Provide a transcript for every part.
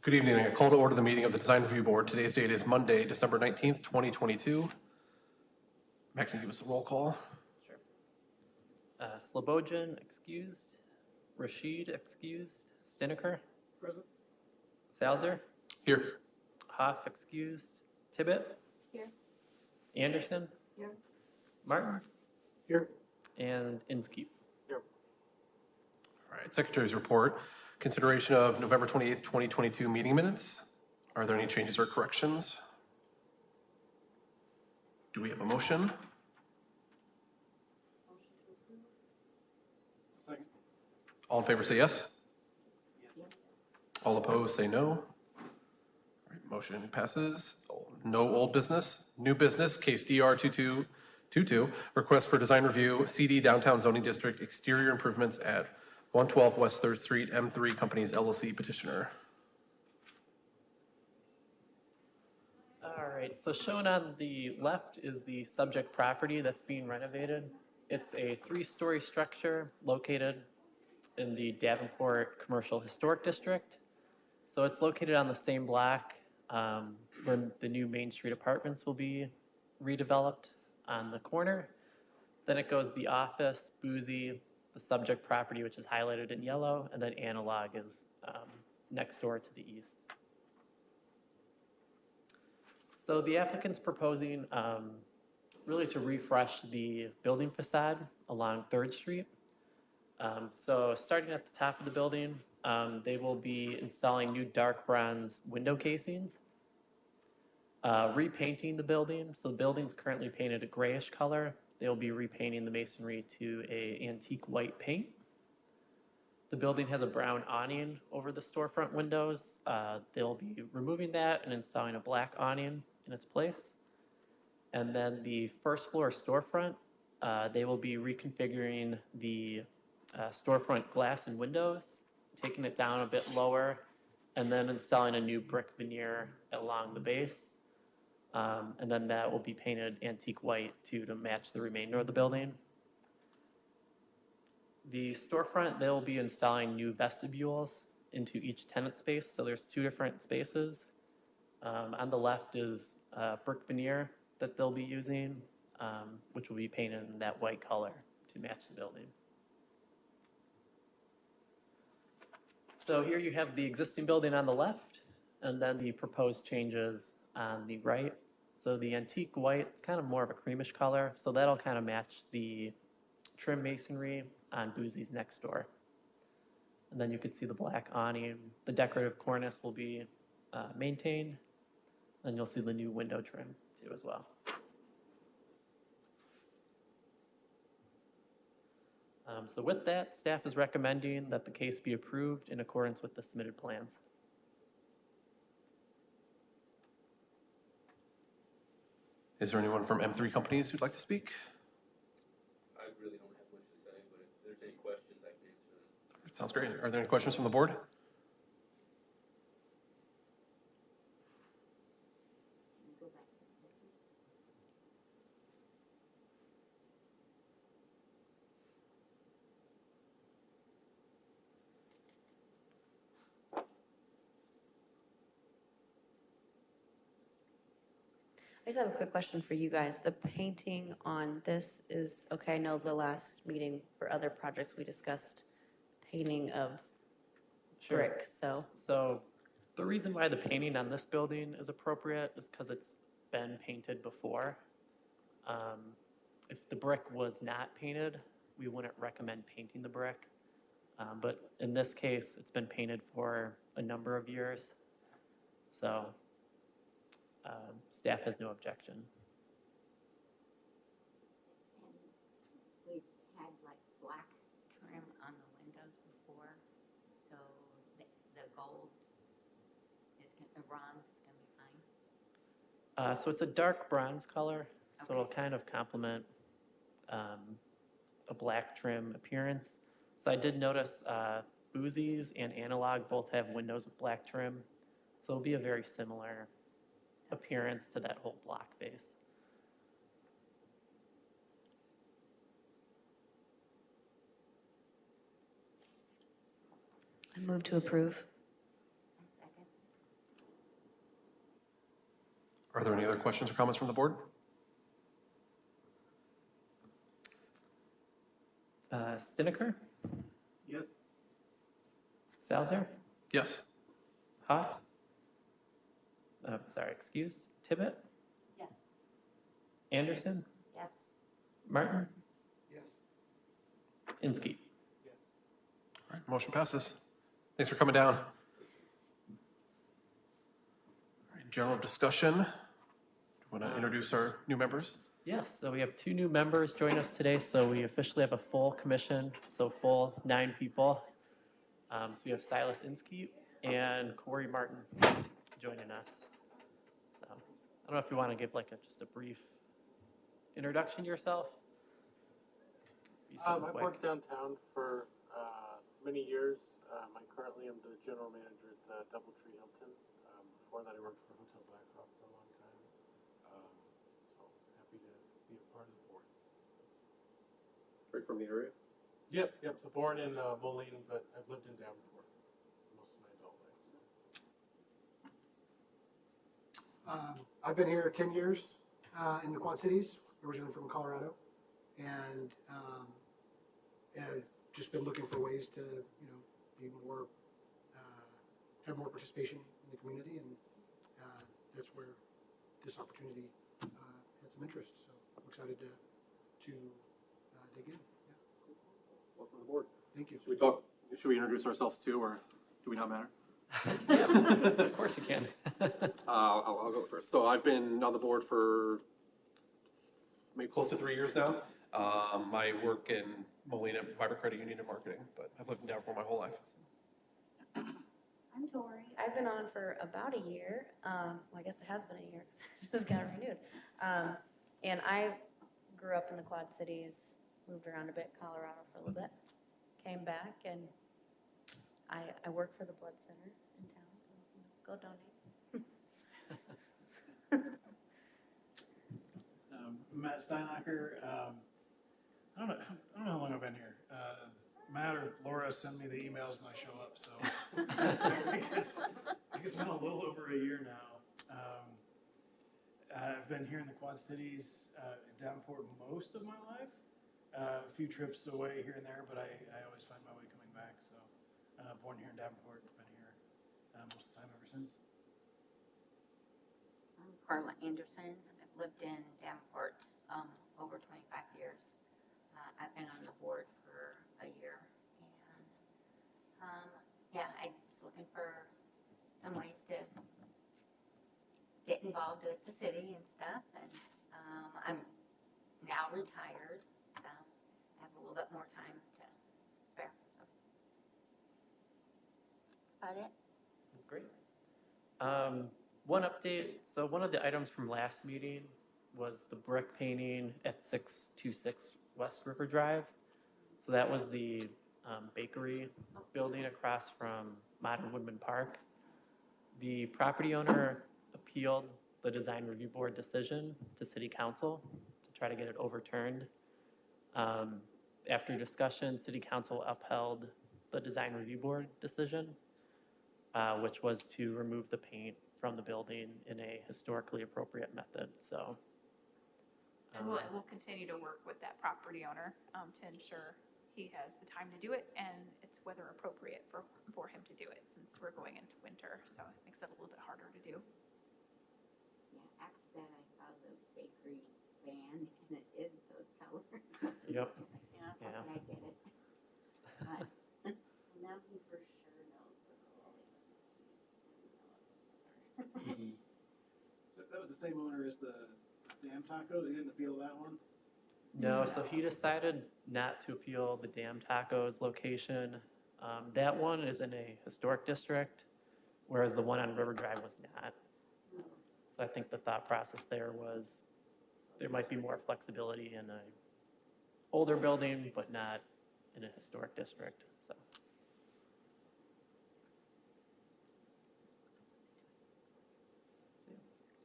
Good evening. I call to order the meeting of the Design Review Board. Today's date is Monday, December 19th, 2022. Matt, can you give us a roll call? Sure. Slobodin, excused. Rashid, excused. Stiniker? Present. Salzer? Here. Hoff, excused. Tibbet? Here. Anderson? Here. Martin? Here. And Inskeep. All right, Secretary's report. Consideration of November 28th, 2022 meeting minutes. Are there any changes or corrections? Do we have a motion? Second. All in favor say yes. All opposed say no. All right, motion passes. No old business. New business, case DR 2222, request for design review, CD Downtown Zoning District, exterior improvements at 112 West 3rd Street, M3 Companies LLC petitioner. All right, so shown on the left is the subject property that's being renovated. It's a 3-story structure located in the Davenport Commercial Historic District. So it's located on the same block where the new Main Street apartments will be redeveloped on the corner. Then it goes the office, Boozy, the subject property, which is highlighted in yellow, and then Analog is next door to the east. So the applicant's proposing really to refresh the building facade along 3rd Street. So starting at the top of the building, they will be installing new dark bronze window casings, repainting the building. So the building's currently painted a grayish color. They'll be repainting the masonry to an antique white paint. The building has a brown awning over the storefront windows. They'll be removing that and installing a black awning in its place. And then the first floor storefront, they will be reconfiguring the storefront glass and windows, taking it down a bit lower, and then installing a new brick veneer along the base. And then that will be painted antique white to match the remainder of the building. The storefront, they'll be installing new vestibules into each tenant space. So there's 2 different spaces. On the left is brick veneer that they'll be using, which will be painted in that white color to match the building. So here you have the existing building on the left, and then the proposed changes on the right. So the antique white, it's kind of more of a creamish color, so that'll kind of match the trim masonry on Boozy's next door. And then you could see the black awning. The decorative cornice will be maintained, and you'll see the new window trim too as well. So with that, staff is recommending that the case be approved in accordance with the submitted plans. Is there anyone from M3 Companies who'd like to speak? I really don't have much to say, but if there's any questions, I can answer them. Sounds great. Are there any questions from the board? I just have a quick question for you guys. The painting on this is, okay, I know the last meeting for other projects we discussed painting of brick, so. So the reason why the painting on this building is appropriate is because it's been painted before. If the brick was not painted, we wouldn't recommend painting the brick. But in this case, it's been painted for a number of years. So staff has no objection. And we've had like black trim on the windows before, so the gold is bronze is going to be fine. So it's a dark bronze color, so Okay. it'll kind of complement a black trim appearance. So I did notice Boozy's and Analog both have windows with black trim, so it'll be a very similar appearance to that whole block base. I move to approve. Second. Are there any other questions or comments from the board? Stiniker, Yes. Salzer, Yes. Hawk, excuse, Tibbet, Yes. Anderson, Yes. Martin, Yes. Inskeep. Yes. All right, motion passes. Thanks for coming down. All right, general discussion. Want to introduce our new members? Yes, so we have 2 new members join us today, so we officially have a full commission, so full 9 people. So we have Silas Inskeep and Corey Martin joining us. So I don't know if you want to give like just a brief introduction to yourself. Be I something quick. worked downtown for many years. I currently am the general manager at the Doubletree Hilton. Before that, I worked for Hotel Blackhawk for a long time. So happy to be a part of the board. Straight from the area? Yep. So born in Moline, but I've lived in Davenport most of my adult life. I've been here 10 years in the Quad Cities, originally from Colorado, and have just been looking for ways to, be more, have more participation in the community, and that's where this opportunity had some interest. So I'm excited to dig in. Yeah. Welcome to the board. Thank you. Should we introduce ourselves too, or do we not matter? Of course you can. I'll go first. So I've been on the board for maybe close to 3 years now. I work in Molina Vibrant Credit Union in marketing, but I've lived in Downport my whole life. I'm Tori. I've been on for about a year. Well, I guess it has been a year because it just got renewed. And I grew up in the Quad Cities, moved around a bit, Colorado for a little bit, came back, and I work for the Blood Center in town, so go donate. Matt Steinacher. I don't know how long I've been here. Matt or Laura send me the emails and I show up. So I guess it's been a little over a year now. I've been here in the Quad Cities, in Davenport most of my life. A few trips away here and there, but I always find my way coming back. So born here in Davenport, been here most of the time ever since. I'm Carla Anderson. I've lived in Davenport over 25 years. I've been on the board for a year, and I was looking for some ways to get involved with the city and stuff. And I'm now retired, so I have a little bit more time to spare. So that's about it. Great. One update, so one of the items from last meeting was the brick painting at 626 West River Drive. So that was the bakery building across from Modern Woodman Park. The property owner appealed the design review board decision to city council to try to get it overturned. After discussion, city council upheld the design review board decision, which was to remove the paint from the building in a historically appropriate method. So, And we'll continue to work with that property owner to ensure he has the time to do it and it's weather appropriate for him to do it, since we're going into winter, so it makes it a little bit harder to do. Yeah, after that, I saw the bakery's van, and it is those colors. Yep. It's like, yeah, Yeah. okay, I get it. But now he for sure knows the goalie. So that was the same owner as the Damn Tacos. He didn't appeal that one. no, so he decided not to appeal the Damn Tacos location. That one is in a historic district, whereas the one on River Drive was not. So I think the thought process there was there might be more flexibility in a older building, but not in a historic district.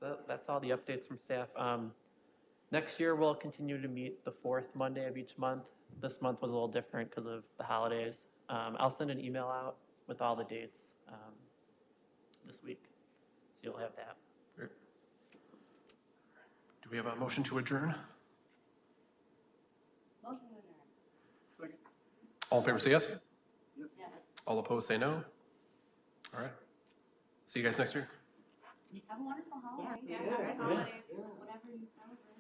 So that's all the updates from staff. Next year, we'll continue to meet the fourth Monday of each month. This month was a little different because of the holidays. I'll send an email out with all the dates this week, so you'll have that. Great. we have a motion to adjourn? Second. All in favor, say yes. All opposed, say no. All right. See you guys next year. Have a wonderful holiday. Yeah, happy holidays. Whatever you celebrate.